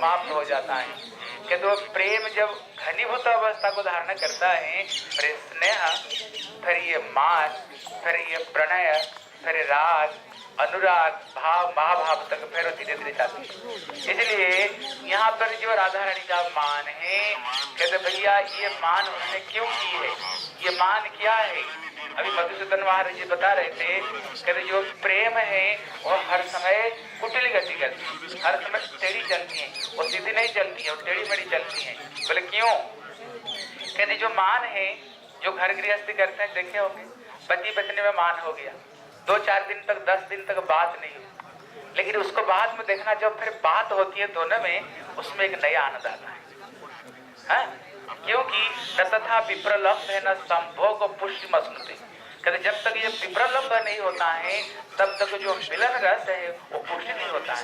समाप्त हो जाता है। कि तो प्रेम जब घनीभूत अवस्था को धारण करता है, फिर स्नेह, फिर ये मान, फिर ये प्रणय, फिर राग, अनुराग, भाव, महाभाव तक फिर धीरे धीरे जाती है। इसलिए यहाँ पर जो राधा रानी का मान है, कहते भैया ये मान उन्होंने क्यों की है, ये मान क्या है। अभी मधुसूदन महाराज जी बता रहे थे, कहते जो प्रेम है वो हर समय कुटिल गति करती है, हर समय टेढ़ी चलती है, वो सीधी नहीं चलती है, वो टेढ़ी मेढ़ी चलती है। बोले क्यों। कहते जो मान है, जो घर गृहस्थी करते हैं देखे होंगे, पति पत्नी में मान हो गया, 2-4 दिन तक 10 दिन तक बात नहीं हुई, लेकिन उसको बाद में देखना जब फिर बात होती है दोनों में, उसमें एक नया आनंद आता है। क्योंकि तथा विप्रलम्ब है न संभोग पुष्टि मस्मृति। कहते जब तक ये विप्रलम्ब नहीं होता है तब तक जो मिलन रस है वो पुष्टि नहीं होता है।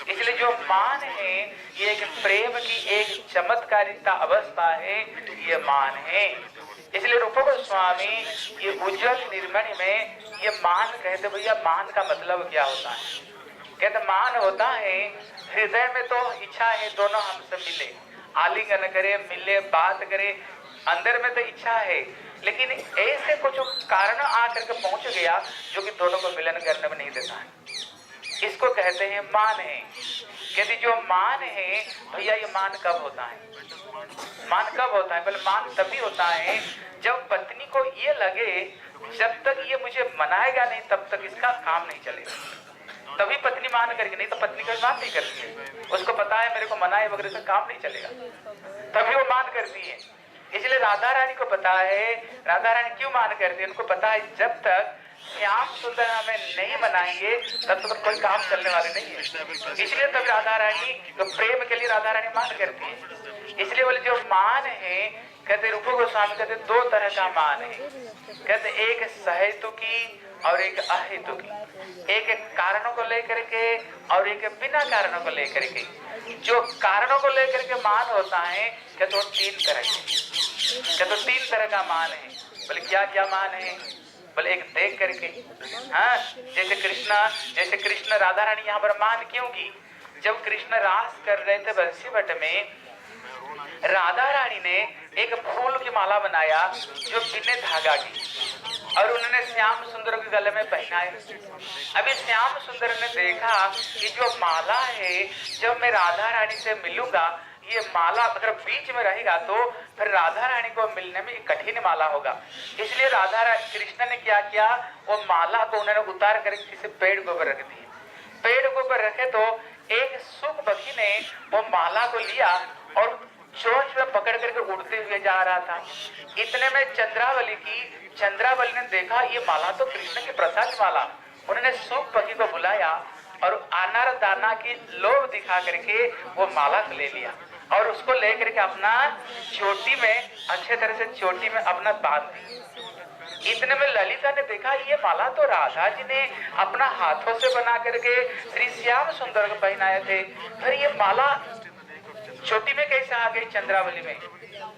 इसलिए जो मान है ये एक प्रेम की एक चमत्कारिता अवस्था है, ये मान है। इसलिए रूप गोस्वामी ये उज्जवल निर्मणि में ये मान कहते, भैया मान का मतलब क्या होता है। कहते मान होता है हृदय में तो इच्छा है दोनों हमसे मिले, आलिंगन करे, मिले, बात करे, अंदर में तो इच्छा है, लेकिन ऐसे कुछ कारण आकर के पहुंच गया जो कि दोनों को मिलन करने में नहीं देता है, इसको कहते हैं मान है। कहते जो मान है भैया ये मान कब होता है, मान कब होता है। बोले मान तभी होता है जब पत्नी को ये लगे जब तक ये मुझे मनाएगा नहीं तब तक इसका काम नहीं चलेगा, तभी पत्नी मान करके, नहीं तो पत्नी का मान नहीं करती है, उसको पता है मेरे को मनाए वगैरह से काम नहीं चलेगा, तभी वो मान करती है। इसलिए राधा रानी को पता है, राधा रानी क्यों मान करती है, उनको पता है जब तक श्याम सुंदर हमें नहीं मनाएंगे तब तक कोई काम चलने वाले नहीं है। इसलिए तब राधा रानी तो प्रेम के लिए राधा रानी मान करती है। इसलिए बोले जो मान है, कहते रूप गोस्वामी कहते 2 तरह का मान है। कहते एक सहेतु की और एक अहेतु की, एक कारणों को लेकर के और एक बिना कारणों को लेकर के। जो कारणों को लेकर के मान होता है कहते वो 3 तरह के, कहते 3 तरह का मान है। बोले क्या क्या मान है। बोले एक देख करके, हाँ जैसे कृष्ण राधा रानी यहाँ पर मान क्यों की, जब कृष्ण रास कर रहे थे बंसी बट में, राधा रानी ने एक फूल की माला बनाया जो बिना धागा की, और उन्होंने श्याम सुंदर के गले में पहनाया। अभी श्याम सुंदर ने देखा कि जो माला है जब मैं राधा रानी से मिलूंगा, ये माला अगर बीच में रहेगा तो फिर राधा रानी को मिलने में कठिन माला होगा। इसलिए कृष्ण ने क्या किया, वो माला को उन्होंने उतार कर किसी पेड़ के ऊपर रख दिए। पेड़ के ऊपर रखे तो एक सुख पक्षी ने वो माला को लिया और चोंच में पकड़ करके उड़ते हुए जा रहा था। इतने में चंद्रावली ने देखा ये माला तो कृष्ण की प्रसाद माला। उन्होंने सुख पक्षी को बुलाया और अनार दाना की लोभ दिखा करके वो माला ले लिया और उसको लेकर के अपना चोटी में अच्छे तरह से चोटी में अपना बांध दी। इतने में ललिता ने देखा ये माला तो राधा जी ने अपना हाथों से बना करके श्री श्याम सुंदर को पहनाए थे, फिर ये माला चोटी में कैसे आ गई चंद्रावली में।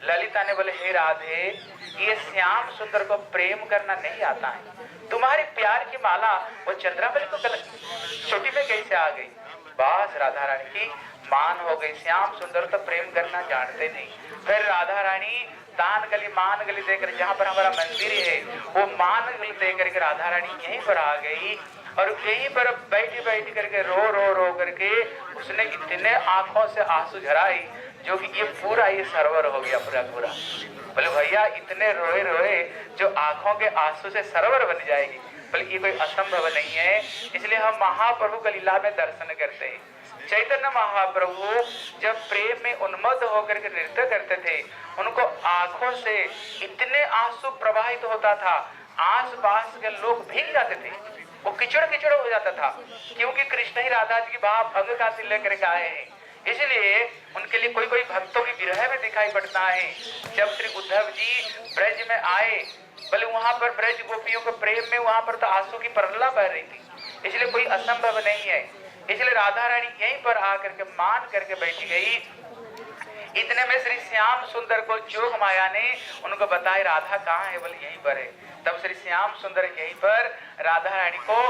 ललिता ने बोले हे राधे, ये श्याम सुंदर को प्रेम करना नहीं आता है, तुम्हारी प्यार की माला वो चंद्रावली को चोटी में कैसे आ गई। बस राधा रानी की मान हो गई, श्याम सुंदर तो प्रेम करना जानते नहीं। फिर राधा रानी दान गली मान गली देकर, जहाँ पर हमारा मंदिर है वो मान गली देकर के राधा रानी यहीं पर आ गई और यहीं पर बैठ करके रो करके उसने इतने आंखों से आंसू झराई जो कि ये पूरा ये सरोवर हो गया पूरा। बोले भैया इतने रोए जो आंखों के आंसू से सरोवर बन जाएगी, बल्कि ये कोई असंभव नहीं है। इसलिए हम महाप्रभु का लीला में दर्शन करते हैं। चैतन्य महाप्रभु जब प्रेम में उन्मत्त होकर के नृत्य करते थे, उनको आंखों से इतने आंसू प्रवाहित होता था, आस पास के लोग भीग जाते थे, वो किचड़ हो जाता था, क्योंकि कृष्ण ही राधा जी की भाव अंग का लेकर के आए हैं। इसलिए उनके लिए कोई भक्तों की विरह में दिखाई पड़ता है। जब श्री उद्धव जी ब्रज में आए, बोले वहां पर ब्रज गोपियों के प्रेम में वहां पर तो आंसू की परला बह रही थी, इसलिए कोई असंभव नहीं है। इसलिए राधा रानी यहीं पर आकर के मान करके बैठी गई। इतने में श्री श्याम सुंदर को जोग माया ने उनको बताया राधा कहाँ है, बोले यहीं पर है। तब श्री श्याम सुंदर यहीं पर राधा रानी को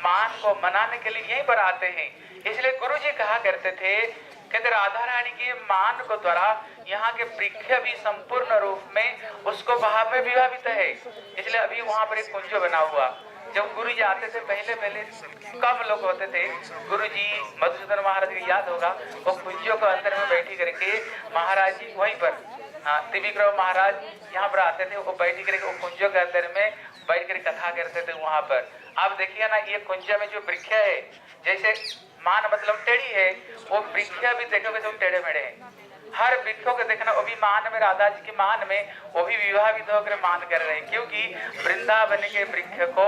मान को मनाने के लिए यहीं पर आते हैं। इसलिए गुरु जी कहा करते थे कहते राधा रानी के मान को द्वारा यहाँ के वृक्ष भी संपूर्ण रूप में उसको भाव में विभावित है। इसलिए अभी वहां पर एक कुंज बना हुआ, जब गुरु जी आते थे पहले पहले कम लोग होते थे, गुरु जी मधुसूदन महाराज को याद होगा, वो कुंजों के अंदर में बैठी करके महाराज जी वहीं पर, हाँ त्रिविक्रम महाराज यहाँ पर आते थे, वो बैठी करके वो कुंजों के अंदर में बैठ कर कथा करते थे वहां पर। आप देखिए ना, ये कुंज में जो वृक्ष है, जैसे मान मतलब टेढ़ी है, वो वृक्ष भी देखोगे सब टेढ़े मेढ़े हैं। हर वृक्षों को देखना, वो भी मान में, राधा जी के मान में वो भी विवाहित होकर मान कर रहे हैं, क्योंकि वृंदावन के वृक्ष को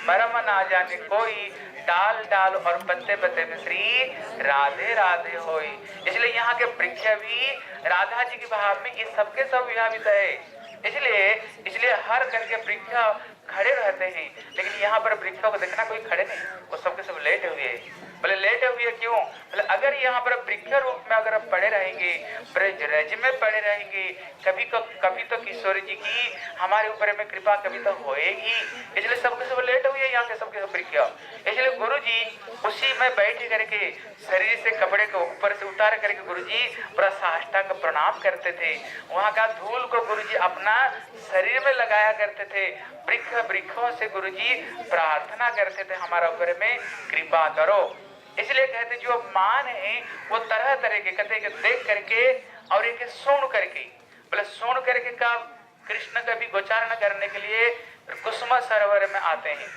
मरम ना जाने कोई, डाल डाल और पत्ते पत्ते में श्री राधे राधे होई। इसलिए यहाँ के वृक्ष भी राधा जी के भाव में ये सबके सब विवाहित है। इसलिए हर घर के वृक्ष खड़े रहते हैं, लेकिन यहाँ पर वृक्षों को देखना कोई खड़े नहीं, वो सबके सब लेटे हुए हैं। बोले लेटे हुए क्यों? बोले अगर यहाँ पर वृक्ष रूप में अगर पड़े रहेंगे, ब्रज रज में पड़े रहेंगे, कभी तो किशोर जी की हमारे ऊपर में कृपा कभी तो होएगी। इसलिए सबके सब लेटे हुए यहाँ के सबके सब वृक्ष। इसलिए गुरु जी उसी में बैठ करके शरीर से कपड़े को ऊपर से उतार करके गुरु जी पूरा साष्टांग प्रणाम करते थे। वहाँ का धूल को गुरु जी अपना शरीर में लगाया करते थे। वृक्षों से गुरु जी प्रार्थना करते थे, हमारा ऊपर में कृपा करो। इसलिए कहते जो मान है वो तरह तरह के कहते देख करके और एक सुन करके, बोले सुन करके का कृष्ण का भी गोचारण करने के लिए कुसुम सरोवर में आते हैं,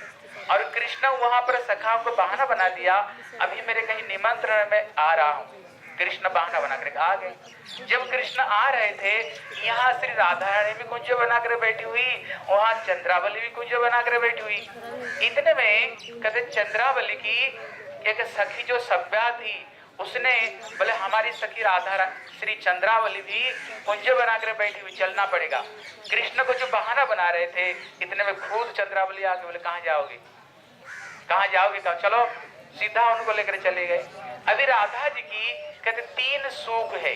और कृष्ण वहां पर सखाओं को बहाना बना दिया, अभी मेरे कहीं निमंत्रण में आ रहा हूँ। कृष्ण बहाना बना कर आ गए। जब कृष्ण आ रहे थे, यहाँ श्री राधा रानी भी कुंज बनाकर बैठी हुई, वहाँ चंद्रावली भी कुंज बनाकर बैठी हुई। इतने में कहते चंद्रावली की एक सखी जो सभ्या थी, उसने बोले हमारी सखी राधा श्री चंद्रावली भी कुंज बनाकर बैठी हुई, चलना पड़ेगा। कृष्ण को जो बहाना बना रहे थे, इतने में खुद चंद्रावली आके बोले कहाँ जाओगे, कहाँ जाओगे, कहा चलो, सीधा उनको लेकर चले गए। अभी राधा जी की कहते तीन सुख है,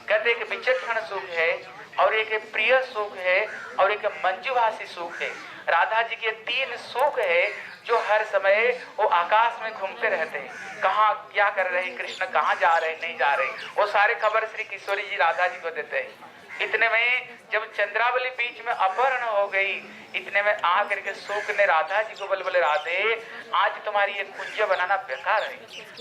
कहते एक विचक्षण सुख है, और एक प्रिय सुख है, और एक मंजुभाषी सुख है। राधा जी के तीन सुख है जो हर समय वो आकाश में घूमते रहते हैं, कहाँ क्या कर रहे हैं कृष्ण, कहाँ जा रहे हैं नहीं जा रहे, वो सारे खबर श्री किशोरी जी राधा जी को देते हैं। इतने में जब चंद्रावली बीच में अपहरण हो गई, इतने में आ करके सूक ने राधा जी को बोले राधे आज तुम्हारी ये कुंज बनाना बेकार है,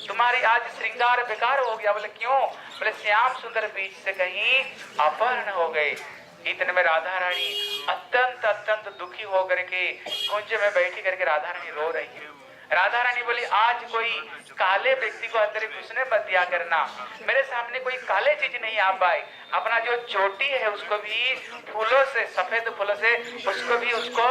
तुम्हारी आज श्रृंगार बेकार हो गया। बोले क्यों? बोले श्याम सुंदर बीच से कहीं अपहरण हो गए। इतने में राधा रानी अत्यंत अत्यंत दुखी हो करके कुंज में बैठी करके राधा रानी रो रही है। राधा रानी बोली आज कोई काले व्यक्ति को अंदर घुसने मत दिया करना, मेरे सामने कोई काले चीज नहीं आ पाए। अपना जो चोटी है उसको भी फूलों से, सफेद फूलों से उसको भी उसको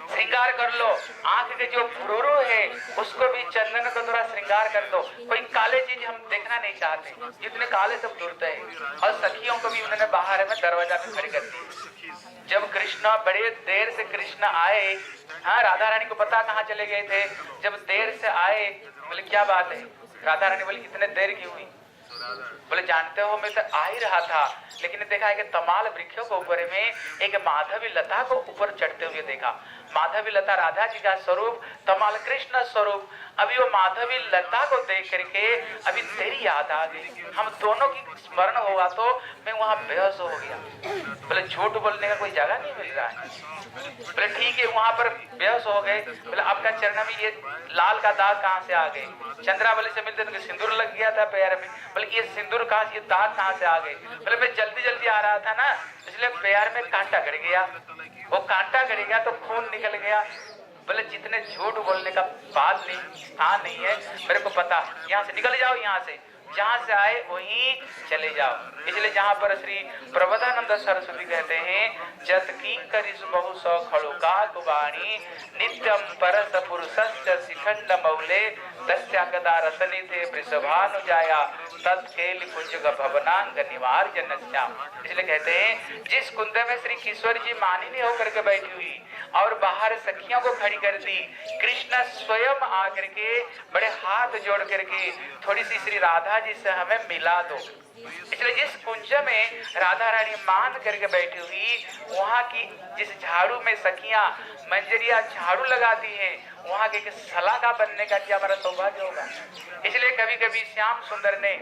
श्रृंगार कर लो, आंख के जो भुरुरु है उसको भी चंदन को थोड़ा श्रृंगार कर दो। कोई काले चीज हम देखना नहीं चाहते, जितने काले सब दूरते हैं। और सखियों को भी उन्होंने बाहर में दरवाजा में खड़ी कर दी। जब कृष्ण बड़े देर से कृष्ण आए, हाँ राधा रानी को पता कहाँ चले गए थे, जब देर से आए बोले क्या बात है? राधा रानी बोली इतने देर क्यों हुई? बोले जानते हो मैं तो आ ही रहा था, लेकिन देखा है कि तमाल वृक्षों को ऊपर में एक माधवी लता को ऊपर चढ़ते हुए देखा। माधवी लता राधा जी का स्वरूप, तमाल कृष्ण स्वरूप। अभी वो माधवी लता को देख करके अभी तेरी याद आ गई, हम दोनों की स्मरण हुआ तो मैं वहां बेहोश हो गया। बोले झूठ बोलने का कोई जगह नहीं मिल रहा है। बोले ठीक है, वहां पर बेहोश हो गए। बोले आपका चरण में ये लाल का दाग कहाँ से आ गए? चंद्रावली से मिलते तो सिंदूर लग गया था पैर में। बोले ये सिंदूर कहाँ से, ये दाग कहाँ से आ गए? बोले मैं जल्दी जल्दी आ रहा था ना, इसलिए पैर में कांटा गड़ गया, वो कांटा गड़ गया तो खून निकल गया। बोले जितने झूठ बोलने का बात नहीं, स्थान नहीं है, मेरे को पता, यहाँ से निकल जाओ, यहाँ से जहाँ से आए वहीं चले जाओ। इसलिए जहाँ पर श्री प्रबोधानंद सरस्वती कहते हैं जत की करिस बहु सौ खड़ुका कुबाणी नित्यम परस पुरुषस्य शिखंड मौले तस्या रसनी थे वृषभानुजाया तत्केल कुंज भवनांग निवार जनस्याम। इसलिए कहते हैं जिस कुंज में श्री किशोर जी मानिनी होकर के बैठी हुई और बाहर सखियों को खड़ी कर दी, कृष्ण स्वयं आकर के बड़े हाथ जोड़ करके थोड़ी सी श्री राधा राधा जी से हमें मिला दो। इसलिए जिस कुंज में राधा रानी मान करके बैठी हुई, वहाँ की जिस झाड़ू में सखियां मंजरिया झाड़ू लगाती हैं, वहाँ के सलाका बनने का क्या हमारा सौभाग्य होगा। इसलिए कभी कभी श्याम सुंदर ने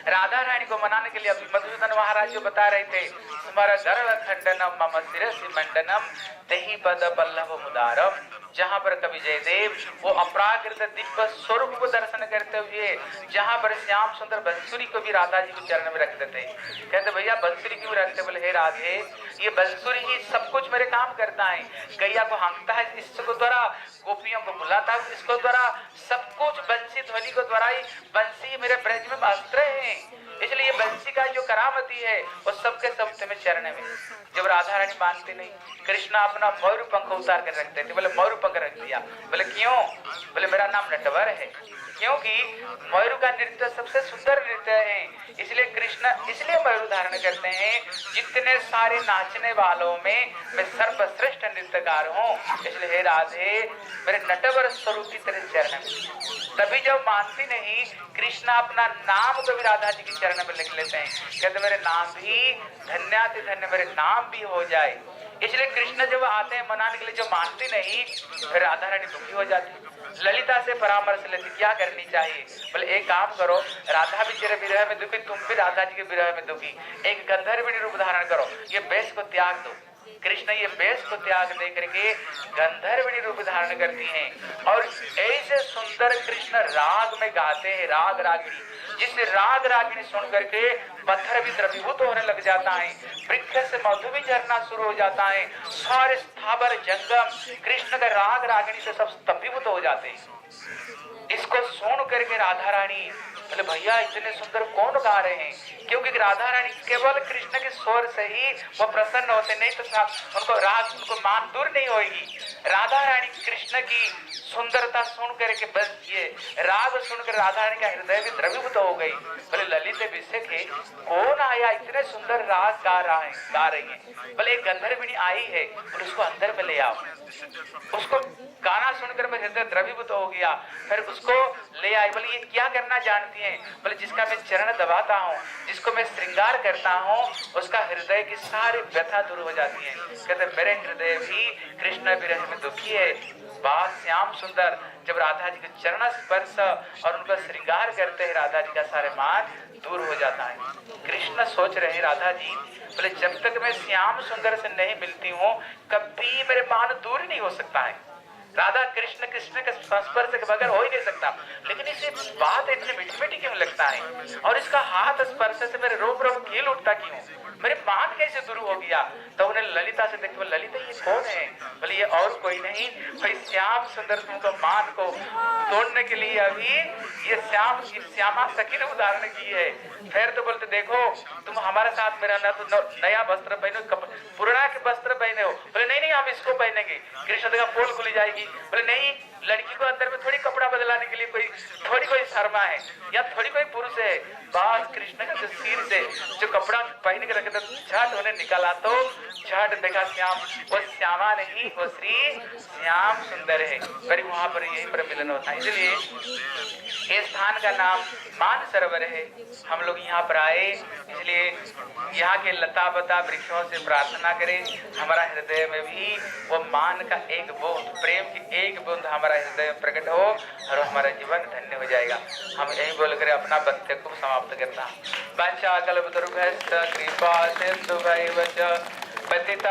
राधा रानी को मनाने के लिए मधुसूदन महाराज जो बता रहे थे, स्मर गर्व खंडनम मम शिरसि मंडनम तही पद पल्लव मुदारम, जहाँ पर कवि जयदेव वो अपराकृत दिव्य स्वरूप को दर्शन करते हुए, जहाँ पर श्याम सुंदर बंसुरी को भी राधा जी को चरण में रखते थे। कहते भैया बंसुरी क्यों रखते? बोले हे राधे, ये बंसुरी ही सब कुछ मेरे काम करता है। गैया को हाँकता है इसको द्वारा, गोपियों को बुलाता है इसको द्वारा, सब कुछ बंसी ध्वनि को द्वारा ही। बंसी मेरे ब्रज में अस्त्र है, इसलिए बंसी का जो करामती है वो सबके सब तुम्हें चरण में। जब राधा रानी मानती नहीं, कृष्णा अपना मयूर पंख उतार कर रखते थे। बोले मयूर पंख रख दिया? बोले क्यों? बोले मेरा नाम नटवर है, क्योंकि मयूर का नृत्य सबसे सुंदर नृत्य है, इसलिए कृष्ण इसलिए मयूर धारण करते हैं। जितने सारे नाचने वालों में मैं सर्वश्रेष्ठ नृत्यकार हूँ, इसलिए हे राधे मेरे नटवर स्वरूप की तेरे चरण में। तभी जब मानती नहीं, कृष्ण अपना नाम को भी राधा जी के चरण में लिख लेते हैं। कहते मेरे नाम भी धन्याति धन्य मेरे नाम भी हो जाए। इसलिए कृष्ण जब आते हैं मनाने के लिए, जो मानती नहीं फिर राधा रानी दुखी हो जाती। ललिता से परामर्श लेती क्या करनी चाहिए? बोले एक काम करो, राधा भी तेरे विरह में दुखी, तुम भी राधा जी के विरह में दुखी, एक गंधर्विणी रूप धारण करो, ये बेश को त्याग दो। कृष्ण ये बेश को त्याग दे करके गंधर्विणी रूप धारण करती हैं, और ऐसे सुंदर कृष्ण राग में गाते हैं, राग रागिणी। जिस राग रागिणी सुन करके पत्थर भी द्रवीभूत होने लग जाता है, वृक्ष से मधु भी झरना शुरू हो जाता है, सारे स्थावर जंगम कृष्ण के राग रागिणी से सब स्तंभीभूत हो जाते हैं। इसको सुन करके राधा रानी बोले भैया इतने सुंदर कौन गा रहे हैं? क्योंकि राधा रानी केवल कृष्ण के स्वर से ही वो प्रसन्न होते, नहीं तो उनको राग उनको मान दूर नहीं होगी। राधा रानी कृष्ण की सुंदरता सुन करके बस ये राग सुनकर राधा रानी का हृदय भी द्रवीभूत हो गई। बोले ललित अभिषेक है, कौन आया इतने सुंदर राग गा रही है? बोले एक गंधर्विणी आई है, और उसको अंदर में ले आओ। उसको गाना सुनकर मैं हृदय द्रवीभूत हो गया, फिर उसको ले आई। बोले ये क्या करना जानती हैं? बोले जिसका मैं चरण दबाता हूँ, जिसको मैं श्रृंगार करता हूँ, उसका हृदय की सारी व्यथा दूर हो जाती है। कहते मेरे हृदय भी कृष्ण विरह में दुखी है। बात श्याम सुंदर जब राधा जी के चरण स्पर्श और उनका श्रृंगार करते हैं, राधा जी का सारे मान दूर हो जाता है। कृष्ण सोच रहे राधा जी, बोले जब तक मैं श्याम सुंदर से नहीं मिलती हूँ, कभी मेरे मान दूर नहीं हो सकता है। राधा कृष्ण के स्पर्श के बगैर हो ही नहीं सकता। लेकिन इसे बात इतनी मीठी मीठी क्यों लगता है, और इसका हाथ स्पर्श से मेरे रोम रोम खील उठता क्यों, मेरे मान कैसे दूर हो गया? तो उन्हें ललिता से देखो, ललिता ये कौन है? बोले ये और कोई नहीं, भाई श्याम सुंदर तुमको मान को तोड़ने के लिए अभी ये श्यामा सखी ने उदाहरण की है। फिर तो बोलते देखो तुम हमारे साथ मेरा नया वस्त्र पहने, पुराना के वस्त्र पहने हो। बोले नहीं नहीं हम इसको पहनेंगे। कृष्ण का पोल खुली जाएगी। बोले नहीं, लड़की को अंदर में थोड़ी कपड़ा बदलाने के लिए कोई शर्मा है या थोड़ी कोई पुरुष है। बस कृष्ण का सिर से जो कपड़ा पहन के रखे थे झट उन्हें निकाला तो झट देखा श्याम, वो श्यामा नहीं वो श्री श्याम सुंदर है। पर वहां पर यही पर मिलन होता है। इसलिए इस स्थान का नाम मान सरोवर है। हम लोग यहाँ पर आए, इसलिए यहाँ के लता बता वृक्षों से प्रार्थना करें, हमारा हृदय में भी वो मान का एक बूंद, प्रेम की एक बूंद हमारा हृदय में प्रकट हो और हमारा जीवन धन्य हो जाएगा। हम यही बोलकर अपना वक्तव्य को समाप्त करता। वाञ्छाकल्पतरुभ्यश्च कृपा सिन्धुभ्यैव च पतिता